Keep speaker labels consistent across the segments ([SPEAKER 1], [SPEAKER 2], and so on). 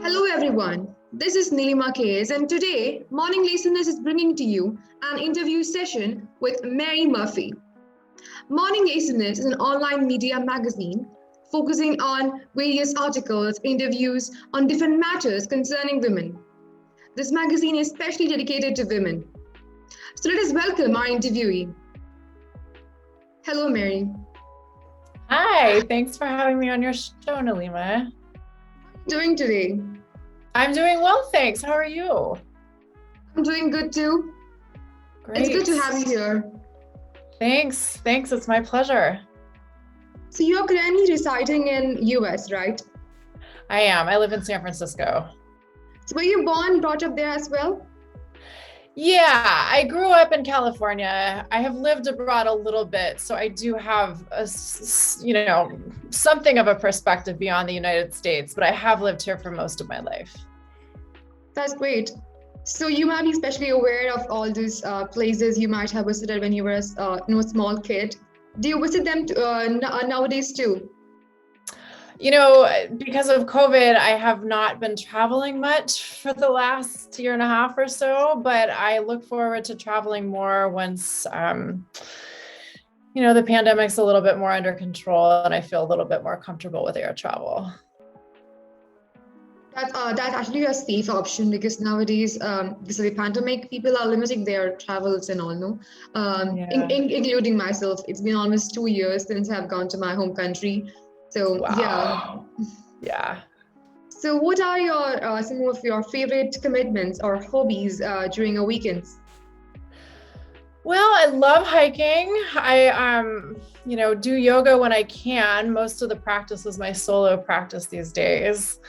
[SPEAKER 1] Hello everyone, this is Nilima Kayes, and today Morning Listeners is bringing to you an interview session with Mary Murphy. Morning Listeners is an online media magazine focusing on various articles, interviews on different matters concerning women. This magazine is specially dedicated to women. So let us welcome our interviewee. Hello, Mary.
[SPEAKER 2] Hi, thanks for having me on your show, Nilima.
[SPEAKER 1] Doing today?
[SPEAKER 2] I'm doing well, thanks. How are you?
[SPEAKER 1] I'm doing good too.
[SPEAKER 2] Great.
[SPEAKER 1] It's good to have you here.
[SPEAKER 2] Thanks. It's my pleasure.
[SPEAKER 1] So you're currently residing in US, right?
[SPEAKER 2] I am. I live in San Francisco.
[SPEAKER 1] So were you born, brought up there as well?
[SPEAKER 2] Yeah, I grew up in California. I have lived abroad a little bit, so I do have something of a perspective beyond the United States, but I have lived here for most of my life.
[SPEAKER 1] That's great. So you might be especially aware of all these places you might have visited when you were a small kid. Do you visit them nowadays too?
[SPEAKER 2] Because of COVID, I have not been traveling much for the last year and a half or so, but I look forward to traveling more once, the pandemic's a little bit more under control and I feel a little bit more comfortable with air travel.
[SPEAKER 1] That's actually a safe option because nowadays, because of the pandemic, people are limiting their travels and all, no? Including myself. It's been almost 2 years since I've gone to my home country. So,
[SPEAKER 2] wow. Yeah.
[SPEAKER 1] So what are your some of your favorite commitments or hobbies during your weekends?
[SPEAKER 2] Well, I love hiking. I do yoga when I can. Most of the practice is my solo practice these days.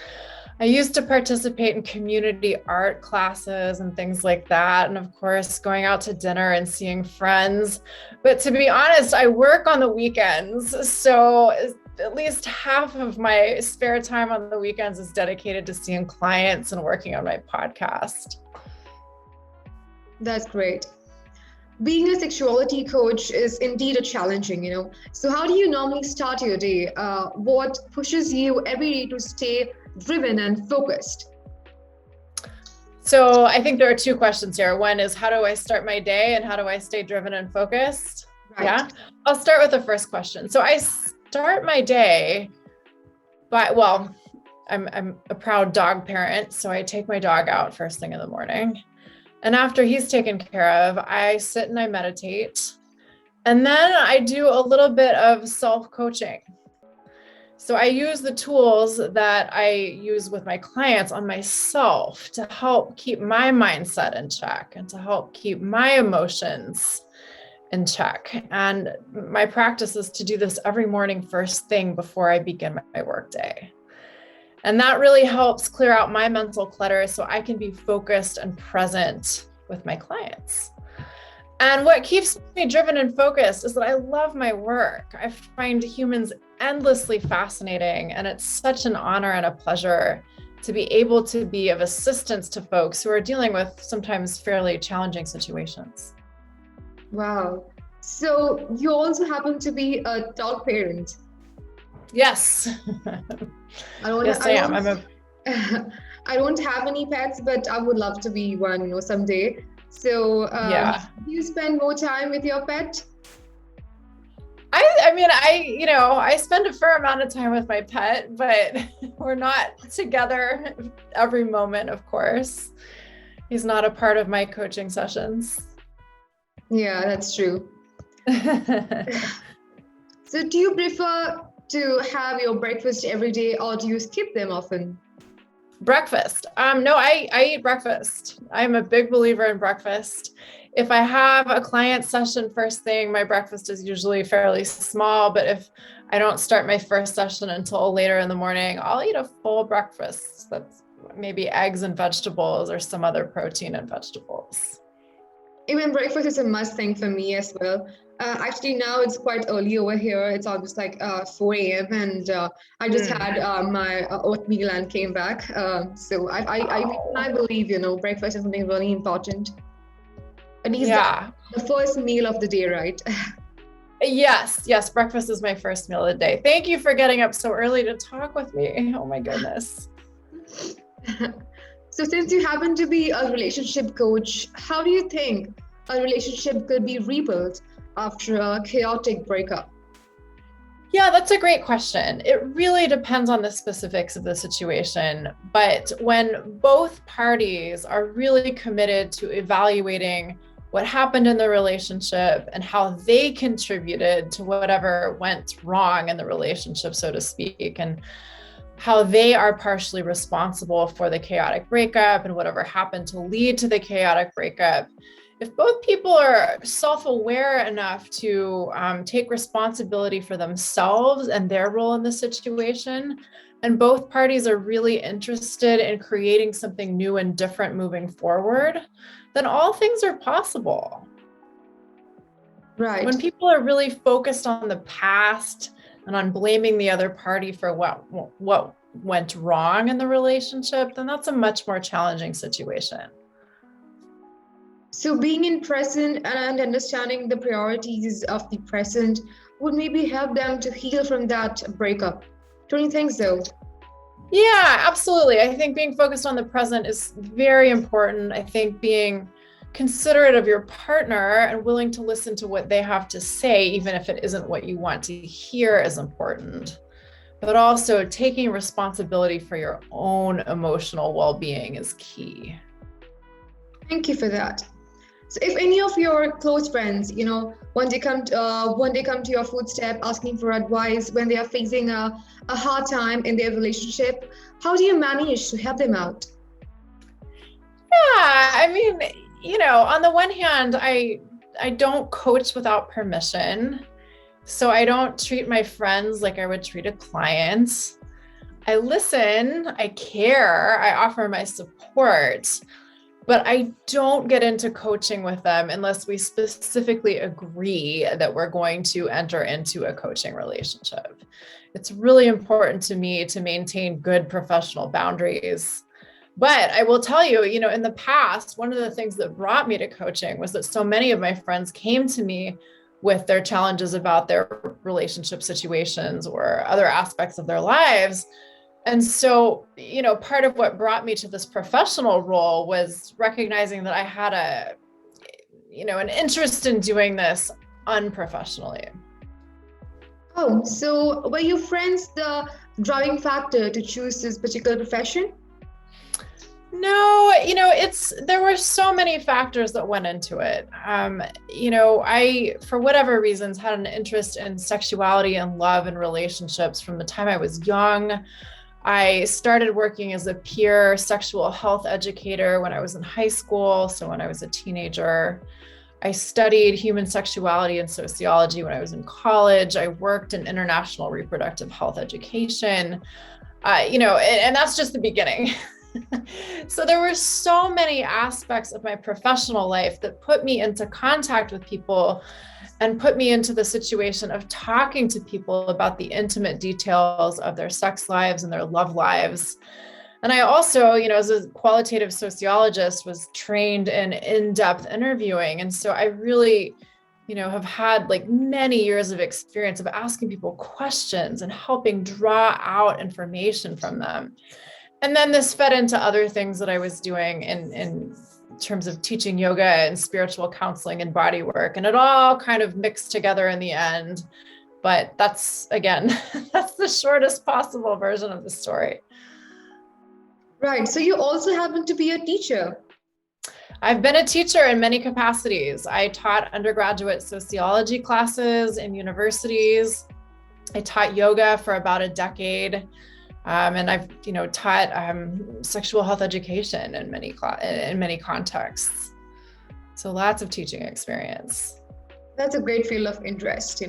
[SPEAKER 2] I used to participate in community art classes and things like that. And of course, going out to dinner and seeing friends. But to be honest, I work on the weekends. So at least half of my spare time on the weekends is dedicated to seeing clients and working on my podcast.
[SPEAKER 1] That's great. Being a sexuality coach is indeed a challenging. So how do you normally start your day? What pushes you every day to stay driven and focused?
[SPEAKER 2] So I think there are two questions here. One is, how do I start my day and how do I stay driven and focused?
[SPEAKER 1] Right.
[SPEAKER 2] Yeah, I'll start with the first question. So I start my day I'm a proud dog parent, so I take my dog out first thing in the morning. And after he's taken care of, I sit and I meditate. And then I do a little bit of self-coaching. So I use the tools that I use with my clients on myself to help keep my mindset in check and to help keep my emotions in check. And my practice is to do this every morning, first thing before I begin my workday. And that really helps clear out my mental clutter so I can be focused and present with my clients. And what keeps me driven and focused is that I love my work. I find humans endlessly fascinating, and it's such an honor and a pleasure to be able to be of assistance to folks who are dealing with sometimes fairly challenging situations.
[SPEAKER 1] Wow. So you also happen to be a dog parent.
[SPEAKER 2] Yes. I am.
[SPEAKER 1] I don't have any pets, but I would love to be one, someday. So, do you spend more time with your pet?
[SPEAKER 2] I spend a fair amount of time with my pet, but we're not together every moment, of course. He's not a part of my coaching sessions.
[SPEAKER 1] Yeah, that's true. So do you prefer to have your breakfast every day or do you skip them often?
[SPEAKER 2] Breakfast. No, I eat breakfast. I'm a big believer in breakfast. If I have a client session first thing, my breakfast is usually fairly small, but if I don't start my first session until later in the morning, I'll eat a full breakfast. That's maybe eggs and vegetables or some other protein and vegetables.
[SPEAKER 1] Even breakfast is a must thing for me as well. Actually, now it's quite early over here. It's almost like 4 a.m. and I just
[SPEAKER 2] Mm.
[SPEAKER 1] had my oatmeal and came back. So I believe, breakfast is something really important. At least
[SPEAKER 2] Yeah.
[SPEAKER 1] the first meal of the day, right?
[SPEAKER 2] Yes, breakfast is my first meal of the day. Thank you for getting up so early to talk with me. Oh my goodness.
[SPEAKER 1] So, since you happen to be a relationship coach, how do you think a relationship could be rebuilt after a chaotic breakup?
[SPEAKER 2] Yeah, that's a great question. It really depends on the specifics of the situation. But when both parties are really committed to evaluating what happened in the relationship and how they contributed to whatever went wrong in the relationship, so to speak, and how they are partially responsible for the chaotic breakup and whatever happened to lead to the chaotic breakup. If both people are self-aware enough to take responsibility for themselves and their role in the situation, and both parties are really interested in creating something new and different moving forward, then all things are possible.
[SPEAKER 1] Right.
[SPEAKER 2] When people are really focused on the past and on blaming the other party for what went wrong in the relationship, then that's a much more challenging situation.
[SPEAKER 1] So, being in present and understanding the priorities of the present would maybe help them to heal from that breakup. Don't you think so?
[SPEAKER 2] Yeah, absolutely. I think being focused on the present is very important. I think being considerate of your partner and willing to listen to what they have to say, even if it isn't what you want to hear, is important. But also taking responsibility for your own emotional well-being is key.
[SPEAKER 1] Thank you for that. So, if any of your close friends, one day come to your footstep asking for advice when they are facing a hard time in their relationship, how do you manage to help them out?
[SPEAKER 2] Yeah, I mean, on the one hand, I don't coach without permission. So I don't treat my friends like I would treat a client. I listen, I care, I offer my support, but I don't get into coaching with them unless we specifically agree that we're going to enter into a coaching relationship. It's really important to me to maintain good professional boundaries. But I will tell you, in the past, one of the things that brought me to coaching was that so many of my friends came to me with their challenges about their relationship situations or other aspects of their lives. And so, part of what brought me to this professional role was recognizing that I had an interest in doing this unprofessionally.
[SPEAKER 1] Oh, so were your friends the driving factor to choose this particular profession?
[SPEAKER 2] No, there were so many factors that went into it. I, for whatever reasons, had an interest in sexuality and love and relationships from the time I was young. I started working as a peer sexual health educator when I was in high school. So when I was a teenager, I studied human sexuality and sociology when I was in college. I worked in international reproductive health education, and that's just the beginning. So there were so many aspects of my professional life that put me into contact with people and put me into the situation of talking to people about the intimate details of their sex lives and their love lives. And I also, as a qualitative sociologist, was trained in in-depth interviewing. And so I really, have had like many years of experience of asking people questions and helping draw out information from them. And then this fed into other things that I was doing in terms of teaching yoga and spiritual counseling and body work. And it all kind of mixed together in the end. But that's, again, that's the shortest possible version of the story.
[SPEAKER 1] Right. So you also happen to be a teacher.
[SPEAKER 2] I've been a teacher in many capacities. I taught undergraduate sociology classes in universities. I taught yoga for about a decade. And I've, taught sexual health education in many contexts. So lots of teaching experience.
[SPEAKER 1] That's a great field of interest,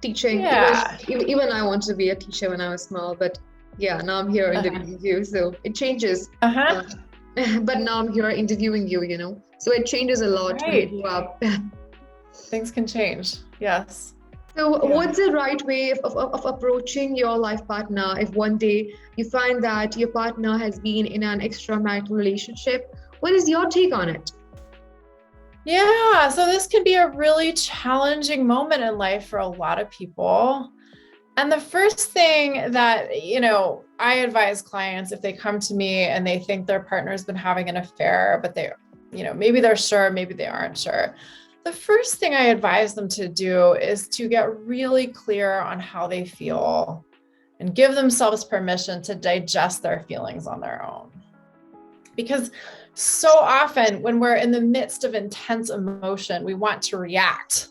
[SPEAKER 1] teaching.
[SPEAKER 2] Yeah.
[SPEAKER 1] Even I wanted to be a teacher when I was small, but yeah, now I'm here interviewing you, so it changes.
[SPEAKER 2] Uh-huh.
[SPEAKER 1] but now I'm here interviewing you. So it changes a lot when you
[SPEAKER 2] Right.
[SPEAKER 1] grow up.
[SPEAKER 2] Things can change. Yes.
[SPEAKER 1] So,
[SPEAKER 2] Yeah.
[SPEAKER 1] what's the right way of approaching your life partner if one day you find that your partner has been in an extramarital relationship? What is your take on it?
[SPEAKER 2] Yeah. So this can be a really challenging moment in life for a lot of people. And the first thing that, I advise clients if they come to me and they think their partner's been having an affair, but maybe they're sure, maybe they aren't sure. The first thing I advise them to do is to get really clear on how they feel and give themselves permission to digest their feelings on their own. Because so often when we're in the midst of intense emotion, we want to react.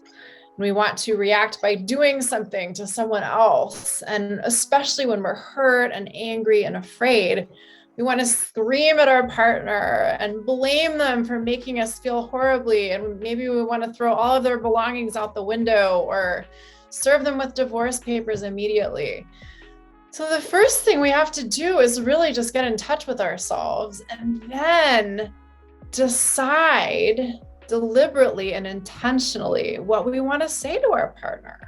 [SPEAKER 2] We want to react by doing something to someone else. And especially when we're hurt and angry and afraid, we want to scream at our partner and blame them for making us feel horribly. And maybe we want to throw all of their belongings out the window or serve them with divorce papers immediately. So the first thing we have to do is really just get in touch with ourselves and then decide deliberately and intentionally what we want to say to our partner.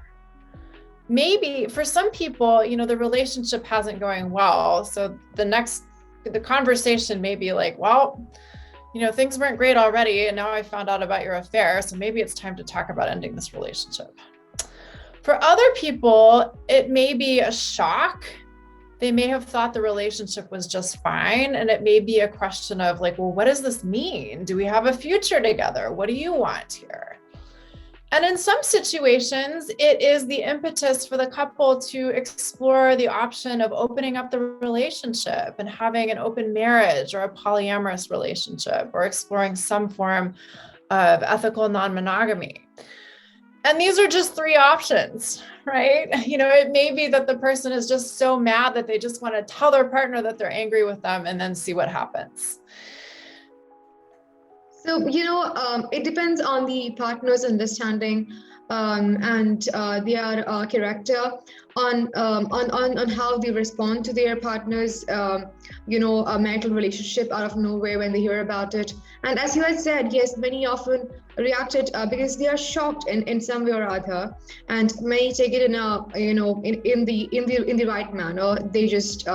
[SPEAKER 2] Maybe for some people, the relationship hasn't going well. So the conversation may be like, well, things weren't great already. And now I found out about your affair. So maybe it's time to talk about ending this relationship. For other people, it may be a shock. They may have thought the relationship was just fine. And it may be a question of like, well, what does this mean? Do we have a future together? What do you want here? And in some situations, it is the impetus for the couple to explore the option of opening up the relationship and having an open marriage or a polyamorous relationship or exploring some form of ethical non-monogamy. And these are just three options, right? It may be that the person is just so mad that they just want to tell their partner that they're angry with them and then see what happens.
[SPEAKER 1] So, it depends on the partner's understanding and their character on how they respond to their partner's, a marital relationship out of nowhere when they hear about it. And as you had said, yes, many often reacted because they are shocked in some way or other, and many take it in a, in the right manner. They just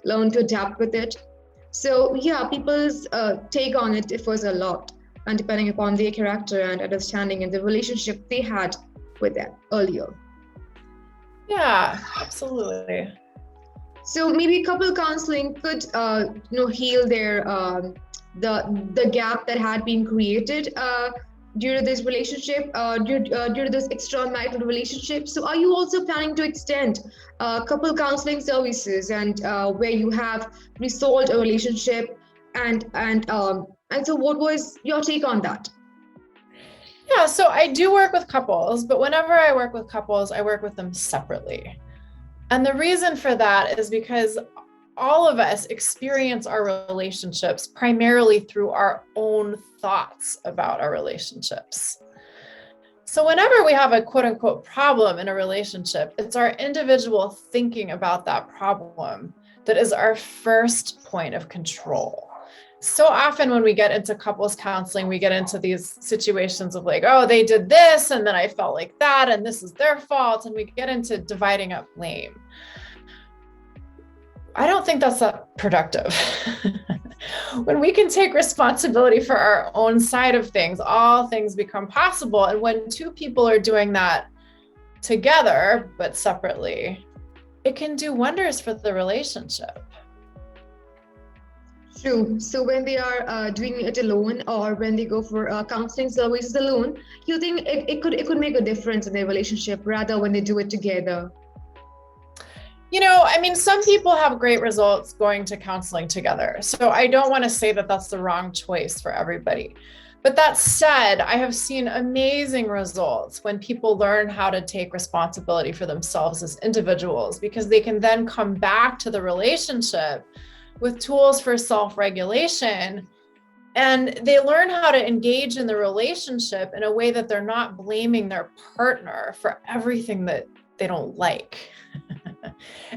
[SPEAKER 1] learn to adapt with it. So yeah, people's take on it differs a lot, and depending upon their character and understanding and the relationship they had with them earlier.
[SPEAKER 2] Yeah, absolutely.
[SPEAKER 1] So maybe couple counseling could, heal their the gap that had been created due to this relationship, due to this extramarital relationship. So are you also planning to extend couple counseling services and where you have resolved a relationship and so what was your take on that?
[SPEAKER 2] Yeah, so I do work with couples, but whenever I work with couples, I work with them separately. And the reason for that is because all of us experience our relationships primarily through our own thoughts about our relationships. So whenever we have a quote unquote problem in a relationship, it's our individual thinking about that problem that is our first point of control. So often when we get into couples counseling, we get into these situations of like, oh, they did this, and then I felt like that, and this is their fault. And we get into dividing up blame. I don't think that's that productive. When we can take responsibility for our own side of things, all things become possible. And when two people are doing that together, but separately, it can do wonders for the relationship.
[SPEAKER 1] True. So when they are doing it alone or when they go for counseling services alone, you think it could make a difference in their relationship rather when they do it together?
[SPEAKER 2] Some people have great results going to counseling together. So I don't want to say that that's the wrong choice for everybody. But that said, I have seen amazing results when people learn how to take responsibility for themselves as individuals, because they can then come back to the relationship with tools for self-regulation, and they learn how to engage in the relationship in a way that they're not blaming their partner for everything that they don't like.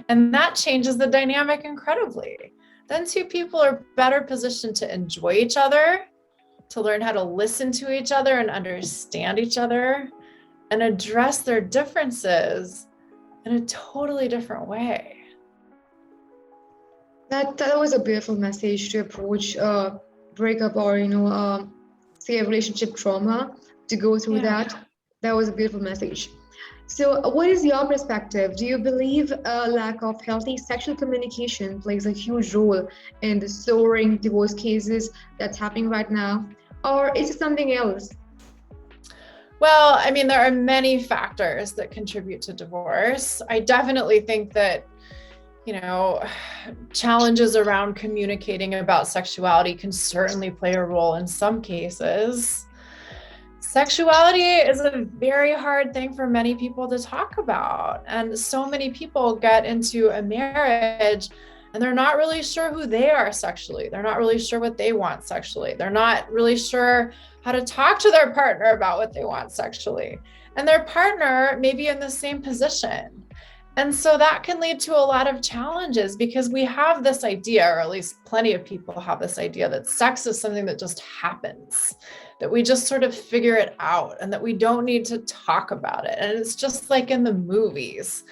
[SPEAKER 2] And that changes the dynamic incredibly. then two people are better positioned to enjoy each other, to learn how to listen to each other and understand each other, and address their differences in a totally different way.
[SPEAKER 1] That was a beautiful message to approach breakup or say a relationship trauma, to go through that. That was a beautiful message. So, what is your perspective? Do you believe a lack of healthy sexual communication plays a huge role in the soaring divorce cases that's happening right now? Or is it something else?
[SPEAKER 2] Well, I mean, there are many factors that contribute to divorce. I definitely think that, challenges around communicating about sexuality can certainly play a role in some cases. Sexuality is a very hard thing for many people to talk about. And so many people get into a marriage and they're not really sure who they are sexually. They're not really sure what they want sexually. They're not really sure how to talk to their partner about what they want sexually. And their partner may be in the same position. And so that can lead to a lot of challenges because we have this idea, or at least plenty of people have this idea, that sex is something that just happens, that we just sort of figure it out and that we don't need to talk about it. And it's just like in the movies.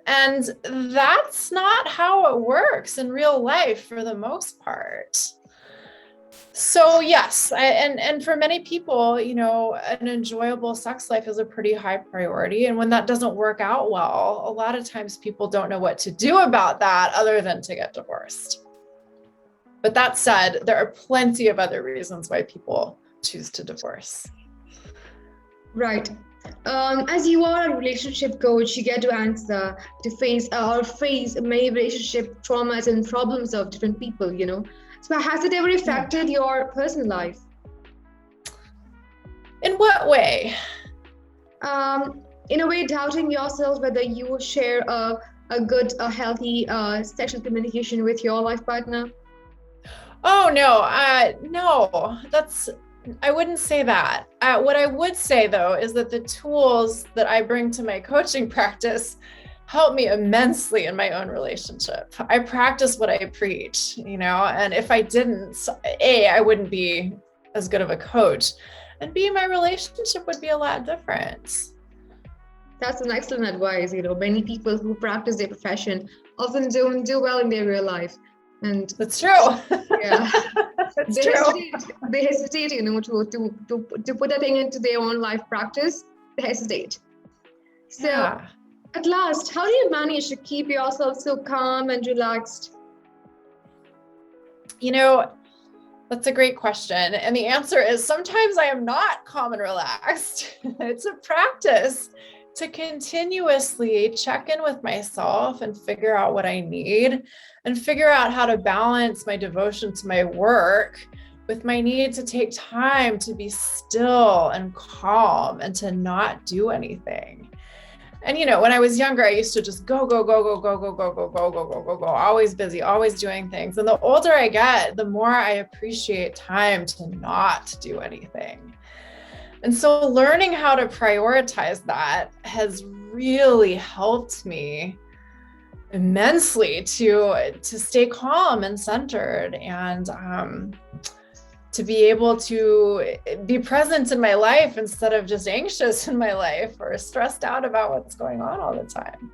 [SPEAKER 2] And that's not how it works in real life for the most part. So yes, and for many people, an enjoyable sex life is a pretty high priority. And when that doesn't work out well, a lot of times people don't know what to do about that other than to get divorced. But that said, there are plenty of other reasons why people choose to divorce.
[SPEAKER 1] Right. As you are a relationship coach, you get to face many relationship traumas and problems of different people, So has it ever affected your personal life?
[SPEAKER 2] In what way?
[SPEAKER 1] In a way, doubting yourself whether you share a healthy sexual communication with your life partner?
[SPEAKER 2] Oh, no, no, I wouldn't say that. What I would say, though, is that the tools that I bring to my coaching practice help me immensely in my own relationship. I practice what I preach, and if I didn't, A, I wouldn't be as good of a coach, and B, my relationship would be a lot different.
[SPEAKER 1] That's an excellent advice. Many people who practice their profession often don't do well in their real life. And
[SPEAKER 2] that's true.
[SPEAKER 1] Yeah.
[SPEAKER 2] That's
[SPEAKER 1] true. They hesitate, to put a thing into their own life practice. They hesitate. So At last, how do you manage to keep yourself so calm and relaxed?
[SPEAKER 2] That's a great question. And the answer is sometimes I am not calm and relaxed. It's a practice to continuously check in with myself and figure out what I need and figure out how to balance my devotion to my work with my need to take time to be still and calm and to not do anything. And, when I was younger, I used to just go, always busy, always doing things. And the older I get, the more I appreciate time to not do anything. And so learning how to prioritize that has really helped me immensely to stay calm and centered and to be able to be present in my life instead of just anxious in my life or stressed out about what's going on all the time.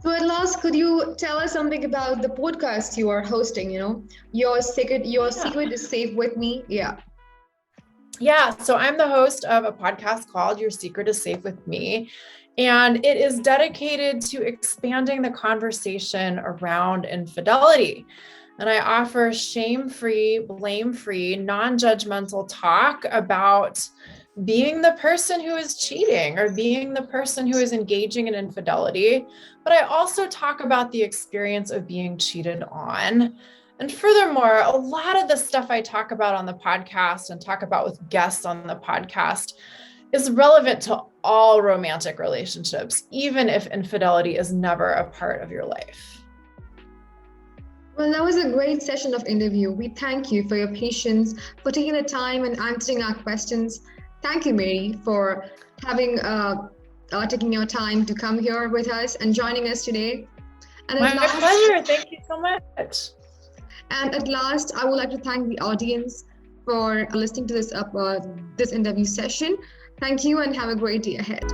[SPEAKER 1] So at last, could you tell us something about the podcast you are hosting, Your Secret is Safe with Me?
[SPEAKER 2] Yeah, so I'm the host of a podcast called Your Secret is Safe with Me, and it is dedicated to expanding the conversation around infidelity. And I offer shame-free, blame-free, non-judgmental talk about being the person who is cheating or being the person who is engaging in infidelity. But I also talk about the experience of being cheated on. And furthermore, a lot of the stuff I talk about on the podcast and talk about with guests on the podcast is relevant to all romantic relationships, even if infidelity is never a part of your life.
[SPEAKER 1] Well, that was a great session of interview. We thank you for your patience, for taking the time and answering our questions. Thank you, Mary, for taking your time to come here with us and joining us today. And
[SPEAKER 2] My
[SPEAKER 1] at last,
[SPEAKER 2] pleasure. Thank you so much.
[SPEAKER 1] and at last, I would like to thank the audience for listening to this interview session. Thank you and have a great day ahead.